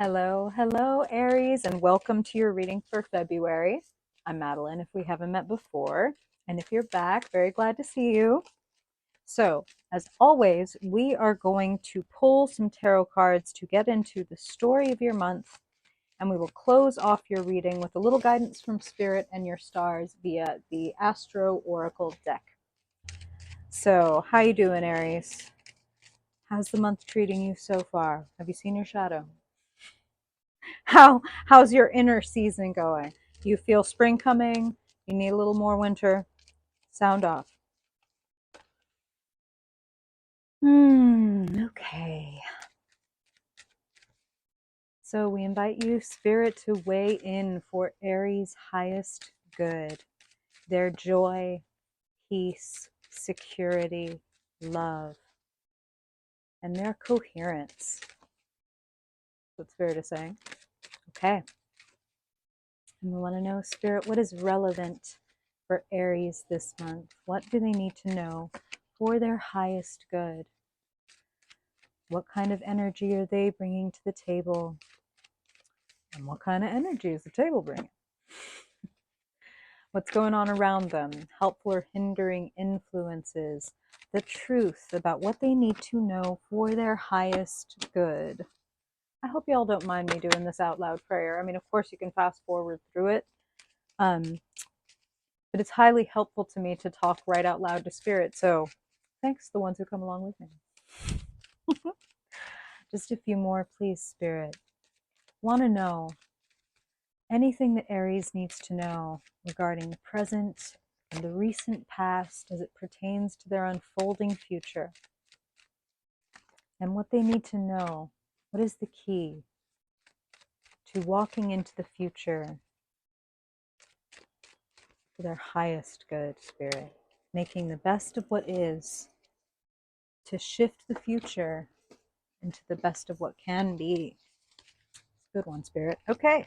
Hello, Aries, and welcome to your reading for February. I'm Madeline, if we haven't met before. And if you're back, very glad to see you. So, as always, we are going to pull some tarot cards to get into the story of your month, and we will close off your reading with a little guidance from Spirit and your stars via the Astro Oracle deck. So, how you doing, Aries? How's the month treating you so far? Have you seen your shadow? How's your inner season going? You feel spring coming? You need a little more winter? Sound off. Okay. So we invite you, Spirit, to weigh in for Aries' highest good, their joy, peace, security, love, and their coherence. That's fair to say. Okay. And we want to know, Spirit, what is relevant for Aries this month? What do they need to know for their highest good? What kind of energy are they bringing to the table? And what kind of energy is the table bringing? What's going on around them? Helpful or hindering influences? The truth about what they need to know for their highest good. I hope y'all don't mind me doing this out loud prayer. I mean, of course, you can fast forward through it. But it's highly helpful to me to talk right out loud to Spirit. So thanks, the ones who come along with me. Just a few more, please, Spirit. Want to know anything that Aries needs to know regarding the present and the recent past as it pertains to their unfolding future, and what they need to know. What is the key to walking into the future for their highest good, Spirit, making the best of what is to shift the future into the best of what can be? Good one, Spirit. Okay.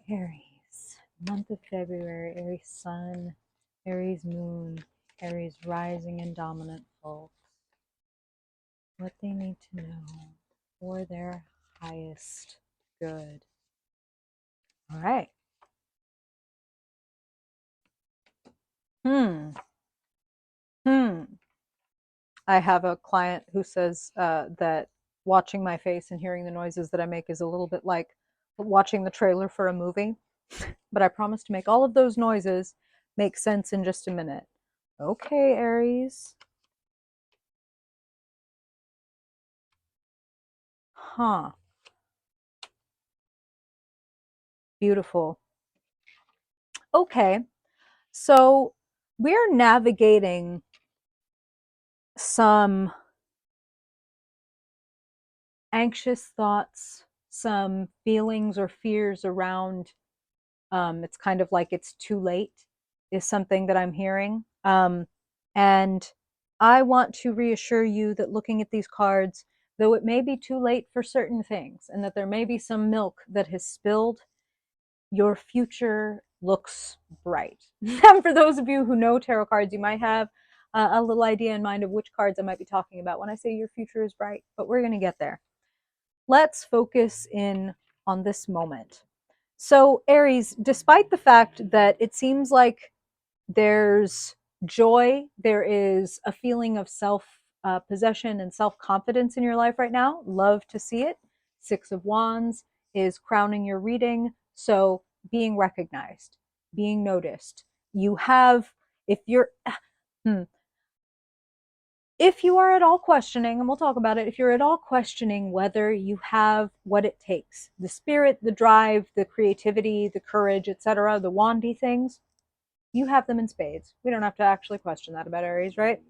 Aries, month of February, Aries sun, Aries moon, Aries rising and dominant folks. What they need to know for their highest good. All right. I have a client who says that watching my face and hearing the noises that I make is a little bit like watching the trailer for a movie. But I promise to make all of those noises make sense in just a minute. Okay, Aries. Huh. Beautiful. Okay. So we're navigating some anxious thoughts, some feelings or fears around it's kind of like it's too late, is something that I'm hearing. And I want to reassure you that looking at these cards, though it may be too late for certain things and that there may be some milk that has spilled, your future looks bright. And for those of you who know tarot cards, you might have a little idea in mind of which cards I might be talking about when I say your future is bright, but we're going to get there. Let's focus in on this moment. So, Aries, despite the fact that it seems like there's joy, there is a feeling of self possession and self confidence in your life right now, love to see it. Six of Wands is crowning your reading. So, being recognized, being noticed. You have, if you're, if you are at all questioning, and we'll talk about it, if you're at all questioning whether you have what it takes, the spirit, the drive, the creativity, the courage, etc., the wandy things, you have them in spades. We don't have to actually question that about Aries, right?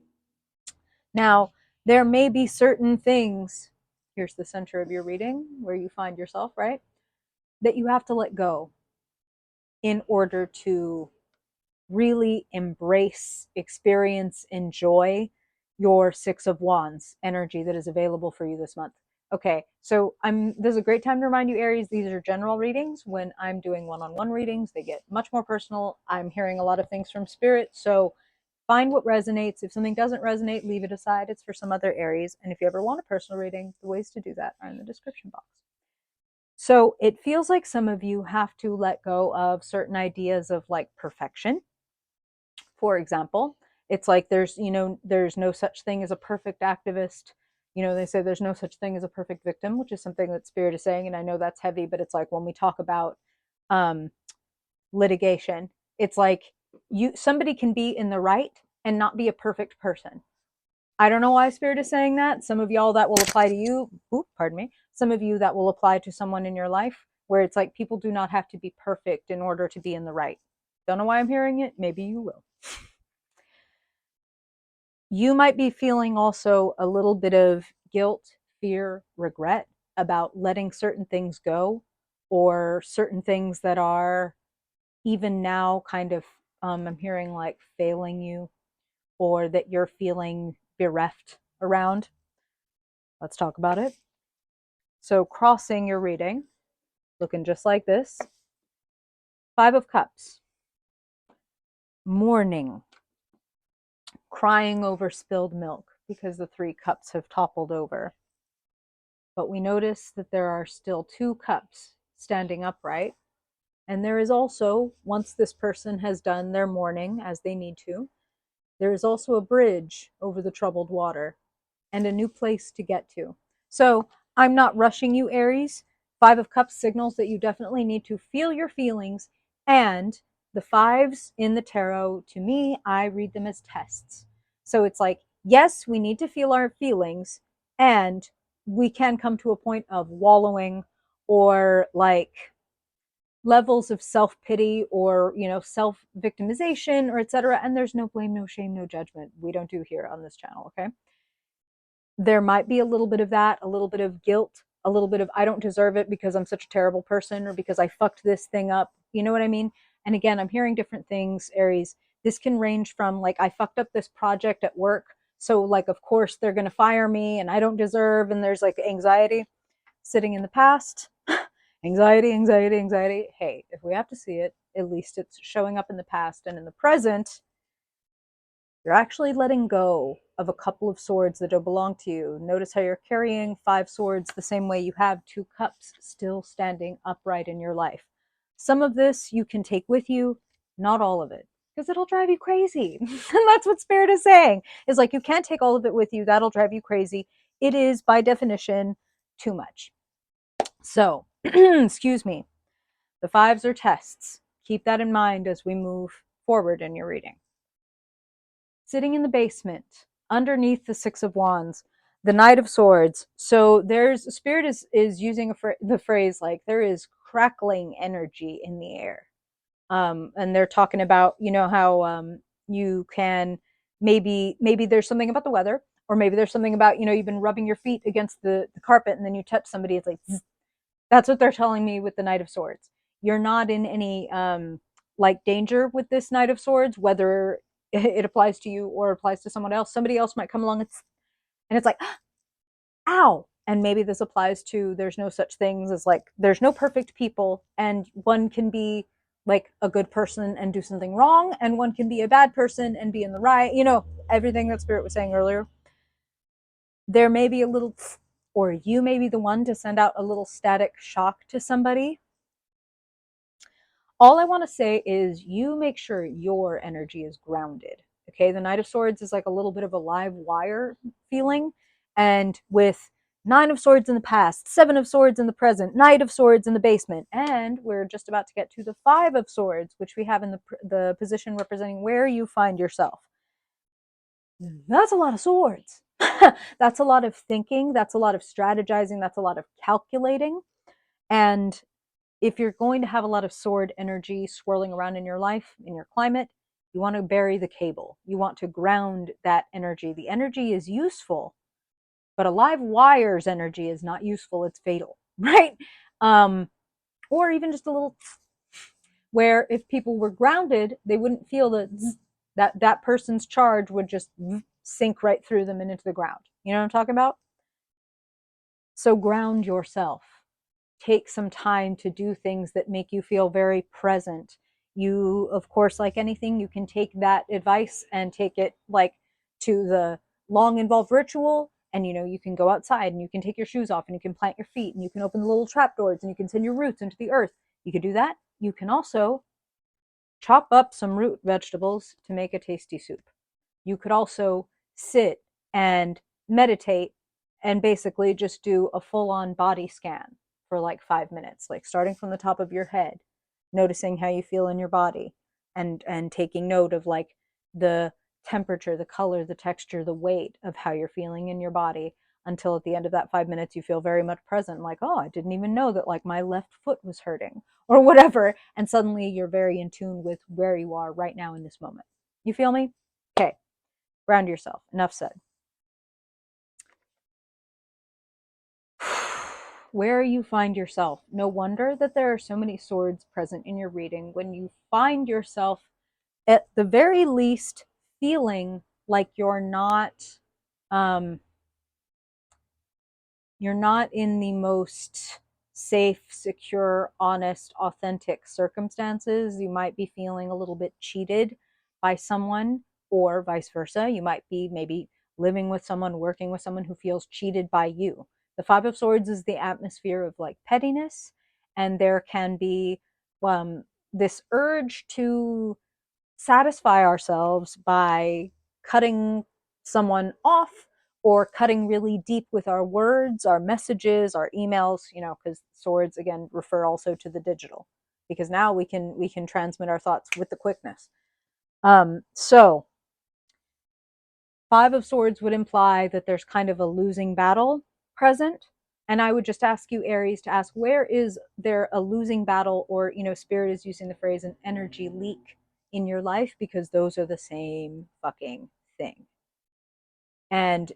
Now, there may be certain things, here's the center of your reading, where you find yourself, right, that you have to let go in order to really embrace, experience, enjoy your Six of Wands energy that is available for you this month. Okay, so this is a great time to remind you, Aries, these are general readings. When I'm doing one-on-one readings, they get much more personal. I'm hearing a lot of things from Spirit, so Find what resonates. If something doesn't resonate, leave it aside. It's for some other Aries. And if you ever want a personal reading, the ways to do that are in the description box. So it feels like some of you have to let go of certain ideas of like perfection. For example, it's like there's no such thing as a perfect activist. They say there's no such thing as a perfect victim, which is something that Spirit is saying. And I know that's heavy, but it's like when we talk about um, litigation, it's like somebody can be in the right and not be a perfect person. I don't know why Spirit is saying that. Some of y'all that will apply to you. Pardon me. Some of you that will apply to someone in your life where it's like people do not have to be perfect in order to be in the right. Don't know why I'm hearing it. Maybe you will. You might be feeling also a little bit of guilt, fear, regret about letting certain things go, or certain things that are even now kind of, I'm hearing like failing you, or that you're feeling bereft around. Let's talk about it. So, crossing your reading, looking just like this. Five of Cups, mourning, crying over spilled milk because the 3 cups have toppled over. But we notice that there are still 2 cups standing upright. And there is also, once this person has done their mourning as they need to, there is also a bridge over the troubled water and a new place to get to. So I'm not rushing you, Aries. 5 of Cups signals that you definitely need to feel your feelings. And the 5s in the tarot, to me, I read them as tests. So it's like, yes, we need to feel our feelings, and we can come to a point of wallowing or like levels of self-pity or self-victimization or etc. And there's no blame, no shame, no judgment. We don't do here on this channel. Okay, there might be a little bit of that, a little bit of guilt, a little bit of I don't deserve it because I'm such a terrible person or because I fucked this thing up. You know what I mean? And again, I'm hearing different things, Aries. This can range from like I fucked up this project at work, so like of course they're going to fire me and I don't deserve, and there's like anxiety sitting in the past. Anxiety, anxiety, anxiety. Hey, if we have to see it, at least it's showing up in the past. And in the present, you're actually letting go of a couple of swords that don't belong to you. Notice how you're carrying 5 swords the same way you have 2 cups still standing upright in your life. Some of this you can take with you, not all of it, because it'll drive you crazy. And that's what Spirit is saying. Is like you can't take all of it with you. That'll drive you crazy. It is, by definition, too much. So, excuse me. The 5s are tests. Keep that in mind as we move forward in your reading. Sitting in the basement, underneath the 6 of Wands, the Knight of Swords. So there's Spirit is using the phrase like there is crackling energy in the air. And they're talking about how you can maybe there's something about the weather, or maybe there's something about you've been rubbing your feet against the carpet and then you touch somebody. It's like zzz. That's what they're telling me with the Knight of Swords. You're not in any like danger with this Knight of Swords, whether it applies to you or applies to someone else. Somebody else might come along and it's like, ow. And maybe this applies to there's no such things as like there's no perfect people, and one can be like a good person and do something wrong, and one can be a bad person and be in the right. Everything that Spirit was saying earlier. There may be a little, or you may be the one to send out a little static shock to somebody. All I want to say is you make sure your energy is grounded. Okay, the Knight of Swords is like a little bit of a live wire feeling, and with 9 of Swords in the past, 7 of Swords in the present, Knight of Swords in the basement, and we're just about to get to the 5 of Swords, which we have in the position representing where you find yourself. That's a lot of swords. That's a lot of thinking. That's a lot of strategizing. That's a lot of calculating. And if you're going to have a lot of sword energy swirling around in your life, in your climate, you want to bury the cable. You want to ground that energy. The energy is useful, but a live wire's energy is not useful. It's fatal, right? Or even just a little where if people were grounded, they wouldn't feel that person's charge would just sink right through them and into the ground. You know what I'm talking about? So ground yourself. Take some time to do things that make you feel very present. You, of course, like anything, you can take that advice and take it like to the long involved ritual. And you can go outside and you can take your shoes off and you can plant your feet and you can open the little trap doors and you can send your roots into the earth. You could do that. You can also chop up some root vegetables to make a tasty soup. You could also sit and meditate and basically just do a full on body scan for like 5 minutes, like starting from the top of your head, noticing how you feel in your body, and taking note of like the temperature, the color, the texture, the weight of how you're feeling in your body, until at the end of that 5 minutes you feel very much present, like, oh, I didn't even know that like my left foot was hurting or whatever. And suddenly you're very in tune with where you are right now in this moment. You feel me? Okay, ground yourself. Enough said. Where you find yourself. No wonder that there are so many swords present in your reading. When you find yourself, at the very least, feeling like um, you're not in the most safe, secure, honest, authentic circumstances. You might be feeling a little bit cheated by someone, or vice versa. You might be maybe living with someone, working with someone who feels cheated by you. The Five of Swords is the atmosphere of like pettiness, and there can be um, this urge to satisfy ourselves by cutting someone off or cutting really deep with our words, our messages, our emails, because swords again refer also to the digital, because now we can transmit our thoughts with the quickness. So Five of Swords would imply that there's kind of a losing battle present. And I would just ask you, Aries, to ask, where is there a losing battle, or, Spirit is using the phrase an energy leak in your life, because those are the same fucking thing. And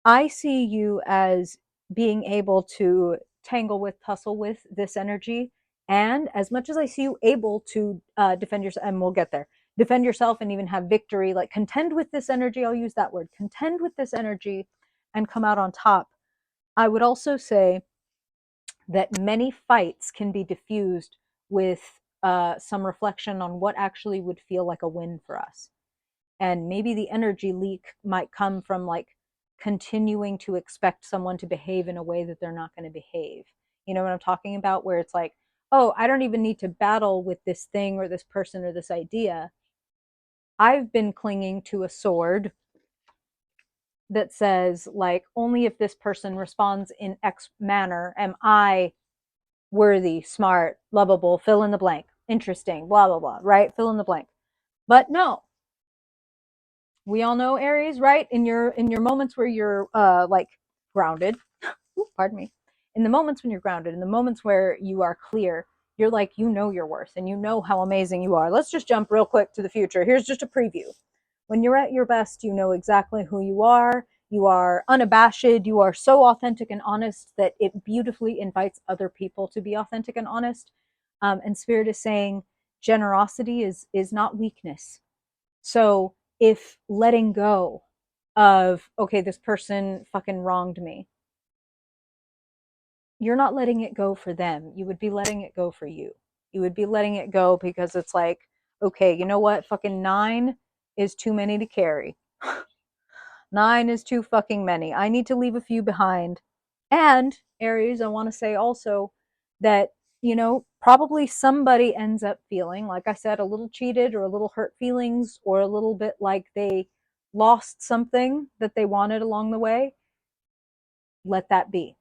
I see you as being able to tangle with, tussle with this energy. And as much as I see you able to defend yourself, and we'll get there, defend yourself and even have victory, like contend with this energy, I'll use that word, contend with this energy and come out on top. I would also say that many fights can be diffused with some reflection on what actually would feel like a win for us. And maybe the energy leak might come from like continuing to expect someone to behave in a way that they're not going to behave. You know what I'm talking about? Where it's like, oh, I don't even need to battle with this thing or this person or this idea. I've been clinging to a sword that says, like, only if this person responds in X manner am I worthy, smart, lovable, fill in the blank, interesting, blah, blah, blah, right? Fill in the blank. But no, we all know, Aries, right? In your moments where you're like grounded, ooh, pardon me, in the moments when you're grounded, in the moments where you are clear, you're like, your worth and you know how amazing you are. Let's just jump real quick to the future. Here's just a preview. When you're at your best, you know exactly who you are. You are unabashed. You are so authentic and honest that it beautifully invites other people to be authentic and honest. And Spirit is saying generosity is not weakness. So if letting go of, okay, this person fucking wronged me, you're not letting it go for them. You would be letting it go for you. You would be letting it go because it's like, okay, you know what? Fucking 9 is too many to carry. 9 is too fucking many. I need to leave a few behind. And Aries, I want to say also that, probably somebody ends up feeling, like I said, a little cheated or a little hurt feelings or a little bit like they lost something that they wanted along the way. Let that be.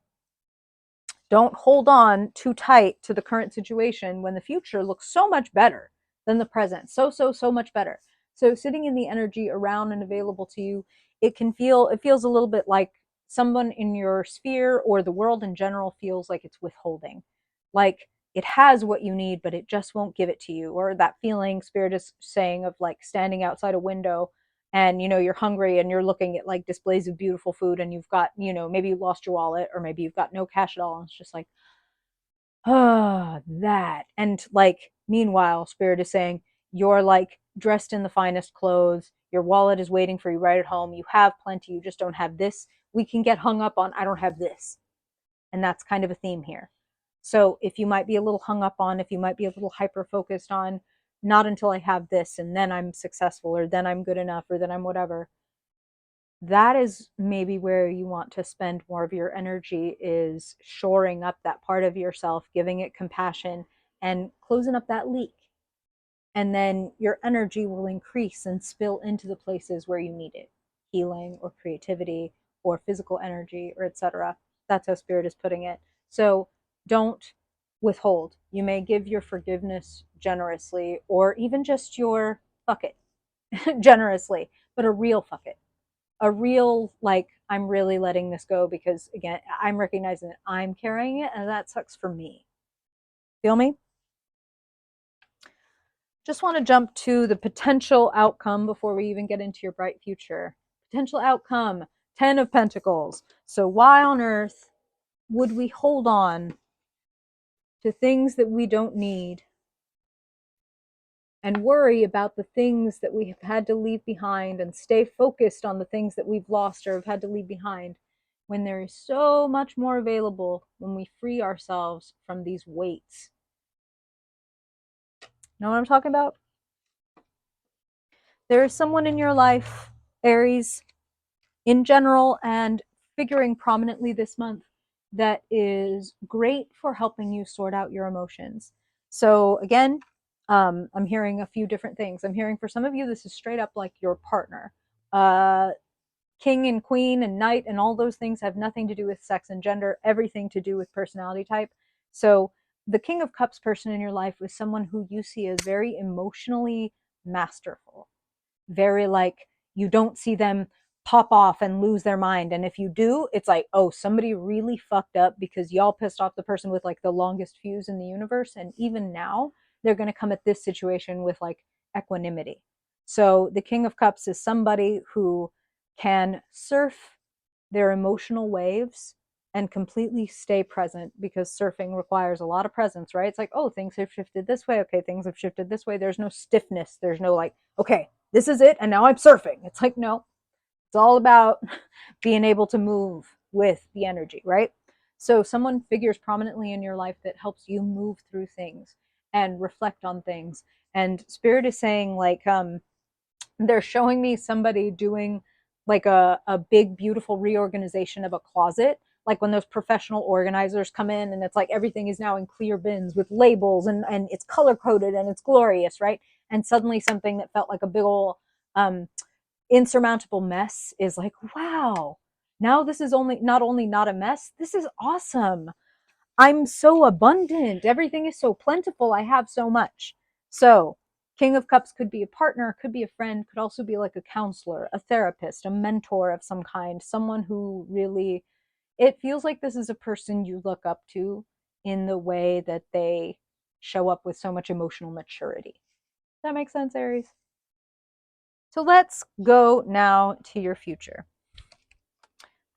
Don't hold on too tight to the current situation when the future looks so much better than the present. So much better. So sitting in the energy around and available to you, it feels a little bit like someone in your sphere or the world in general feels like it's withholding. Like it has what you need, but it just won't give it to you. Or that feeling Spirit is saying of like standing outside a window and you're hungry and you're looking at like displays of beautiful food and you've got maybe you lost your wallet or maybe you've got no cash at all and it's just like, that. And like meanwhile Spirit is saying you're like dressed in the finest clothes, your wallet is waiting for you right at home, you have plenty, you just don't have this. We can get hung up on I don't have this, and that's kind of a theme here. So if you might be a little hung up on, if you might be a little hyper focused on, not until I have this and then I'm successful or then I'm good enough or then I'm whatever, that is maybe where you want to spend more of your energy, is shoring up that part of yourself, giving it compassion and closing up that leak. And then your energy will increase and spill into the places where you need it, healing or creativity or physical energy or etc. That's how spirit is putting it. So don't withhold. You may give your forgiveness generously or even just your fuck it generously, but a real fuck it, a real, like, I'm really letting this go because again I'm recognizing that I'm carrying it and that sucks for me. Feel me? Just want to jump to the potential outcome before we even get into your bright future. Potential outcome, 10 of Pentacles. So why on earth would we hold on to things that we don't need and worry about the things that we have had to leave behind and stay focused on the things that we've lost or have had to leave behind, when there is so much more available when we free ourselves from these weights? Know what I'm talking about? There is someone in your life, Aries, in general and figuring prominently this month, that is great for helping you sort out your emotions. So again, I'm hearing a few different things. I'm hearing for some of you, this is straight up like your partner. King and queen and knight and all those things have nothing to do with sex and gender, everything to do with personality type. So the King of Cups person in your life was someone who you see as very emotionally masterful, very like, you don't see them pop off and lose their mind. And if you do, it's like, oh, somebody really fucked up because y'all pissed off the person with like the longest fuse in the universe. And even now, they're going to come at this situation with like equanimity. So the King of Cups is somebody who can surf their emotional waves and completely stay present, because surfing requires a lot of presence, right? It's like, oh, things have shifted this way. Okay, things have shifted this way. There's no stiffness. There's no like, okay, this is it. And now I'm surfing. It's like, no, it's all about being able to move with the energy, right? So someone figures prominently in your life that helps you move through things and reflect on things. And spirit is saying like, they're showing me somebody doing like a big beautiful reorganization of a closet, like when those professional organizers come in and it's like everything is now in clear bins with labels and it's color coded and it's glorious, right? And suddenly something that felt like a big old um, insurmountable mess is like, wow, now this is only not a mess, this is awesome. I'm so abundant. Everything is so plentiful. I have so much. So, King of Cups could be a partner, could be a friend, could also be like a counselor, a therapist, a mentor of some kind, someone who really, it feels like this is a person you look up to in the way that they show up with so much emotional maturity. Does that make sense, Aries? So let's go now to your future.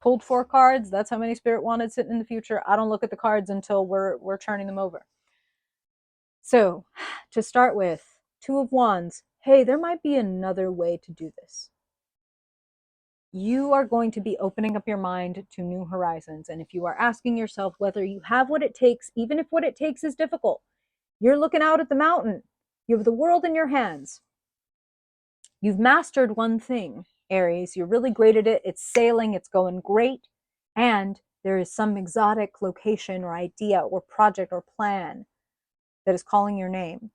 Pulled 4 cards. That's how many spirit wanted sitting in the future. I don't look at the cards until we're turning them over. So, to start with, 2 of Wands. Hey, there might be another way to do this. You are going to be opening up your mind to new horizons. And if you are asking yourself whether you have what it takes, even if what it takes is difficult, you're looking out at the mountain. You have the world in your hands. You've mastered one thing, Aries. You're really great at it. It's sailing, it's going great. And there is some exotic location or idea or project or plan that is calling your name.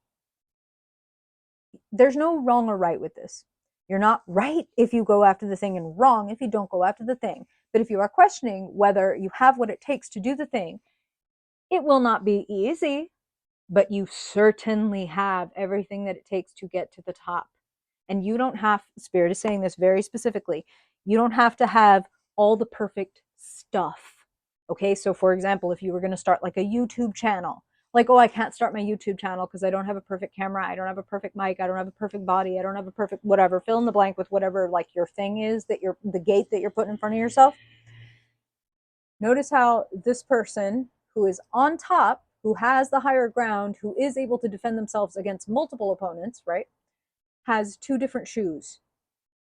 There's no wrong or right with this. You're not right if you go after the thing and wrong if you don't go after the thing. But if you are questioning whether you have what it takes to do the thing, it will not be easy, but you certainly have everything that it takes to get to the top. And you don't have, Spirit is saying this very specifically, you don't have to have all the perfect stuff. Okay, so for example, if you were going to start like a YouTube channel, like, oh, I can't start my YouTube channel because I don't have a perfect camera, I don't have a perfect mic, I don't have a perfect body, I don't have a perfect whatever, fill in the blank with whatever like your thing is, that you're the gate that you're putting in front of yourself. Notice how this person who is on top, who has the higher ground, who is able to defend themselves against multiple opponents, right, has 2 different shoes.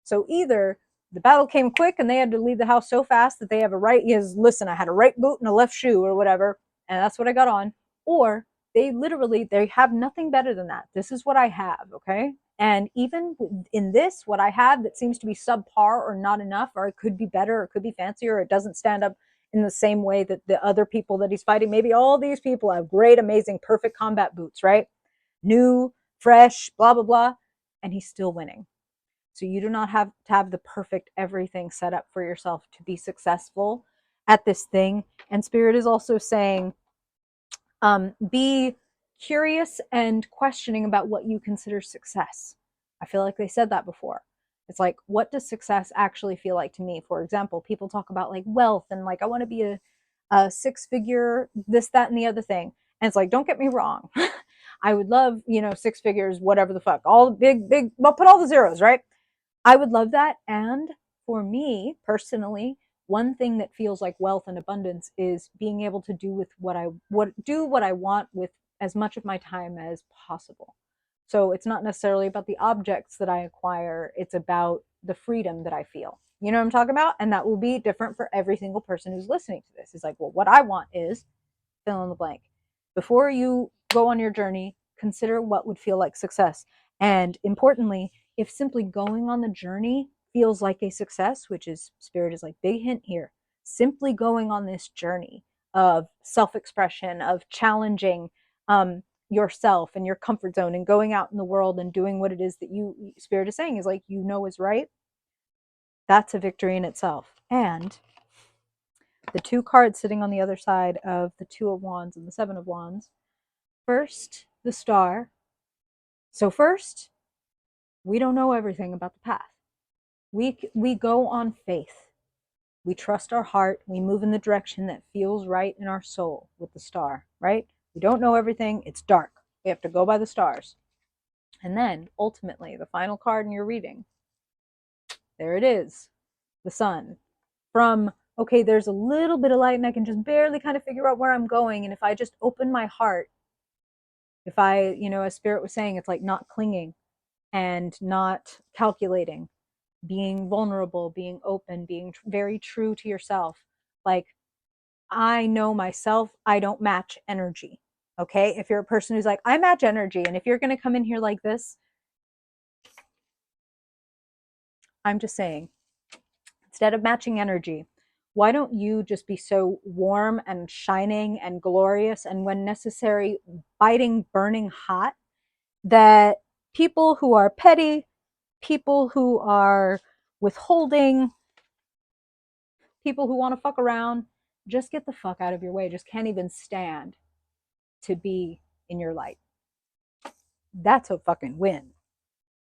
So either the battle came quick and they had to leave the house so fast that they have a right, listen, I had a right boot and a left shoe or whatever, and that's what I got on. Or they have nothing better than that. This is what I have, okay? And even in this, what I have that seems to be subpar or not enough, or it could be better, or it could be fancier, or it doesn't stand up in the same way that the other people that he's fighting. Maybe all these people have great, amazing, perfect combat boots, right? New, fresh, blah, blah, blah. And he's still winning. So you do not have to have the perfect everything set up for yourself to be successful at this thing. And Spirit is also saying, be curious and questioning about what you consider success. I feel like they said that before. It's like, what does success actually feel like to me? For example, people talk about like wealth and like, I want to be a six figure, this, that, and the other thing. And it's like, don't get me wrong. I would love, six figures, whatever the fuck, all big, well, put all the zeros, right? I would love that. And for me personally, one thing that feels like wealth and abundance is being able to do what I want with as much of my time as possible. So it's not necessarily about the objects that I acquire, it's about the freedom that I feel. You know what I'm talking about? And that will be different for every single person who's listening to this. It's like, well, what I want is fill in the blank. Before you go on your journey, consider what would feel like success. And importantly, if simply going on the journey feels like a success, which is Spirit is like big hint here, simply going on this journey of self-expression, of challenging yourself and your comfort zone and going out in the world and doing what it is that Spirit is saying is like, is right. That's a victory in itself. And the two cards sitting on the other side of the Two of Wands and the Seven of Wands. First, the Star. So first, we don't know everything about the path. We go on faith. We trust our heart. We move in the direction that feels right in our soul with the Star, right? We don't know everything. It's dark. We have to go by the stars. And then, ultimately, the final card in your reading, there it is, the Sun. From, okay, there's a little bit of light and I can just barely kind of figure out where I'm going. And if I just open my heart, if I, as Spirit was saying, it's like not clinging and not calculating, being vulnerable, being open, being very true to yourself. Like, I know myself, I don't match energy. Okay. If you're a person who's like, I match energy, and if you're going to come in here like this, I'm just saying, instead of matching energy, why don't you just be so warm and shining and glorious and when necessary, biting, burning hot, that people who are petty, people who are withholding, people who want to fuck around, just get the fuck out of your way. Just can't even stand to be in your light. That's a fucking win.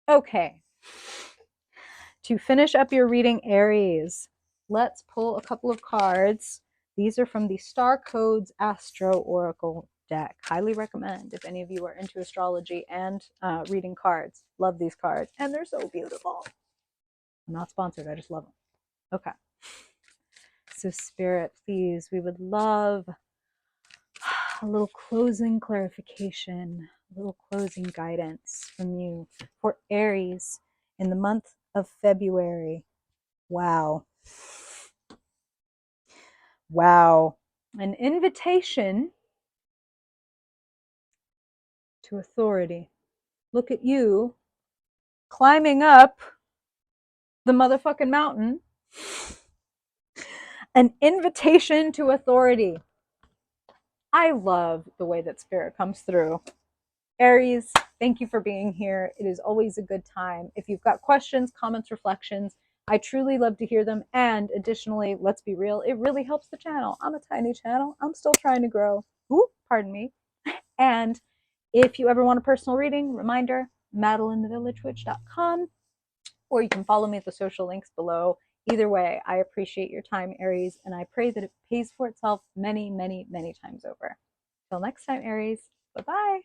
Okay. To finish up your reading, Aries, let's pull a couple of cards. These are from the Star Codes Astro Oracle deck. Highly recommend if any of you are into astrology and reading cards. Love these cards. And they're so beautiful. I'm not sponsored. I just love them. Okay. So Spirit, please, we would love a little closing clarification, a little closing guidance from you for Aries in the month of February. Wow. Wow. An invitation to authority. Look at you climbing up the motherfucking mountain. An invitation to authority. I love the way that Spirit comes through. Aries, thank you for being here. It is always a good time. If you've got questions, comments, reflections, I truly love to hear them. And additionally, let's be real, it really helps the channel. I'm a tiny channel. I'm still trying to grow. Ooh, pardon me. And if you ever want a personal reading, reminder, MadelineTheVillageWitch.com, or you can follow me at the social links below. Either way, I appreciate your time, Aries, and I pray that it pays for itself many, many, many times over. Till next time, Aries. Bye-bye.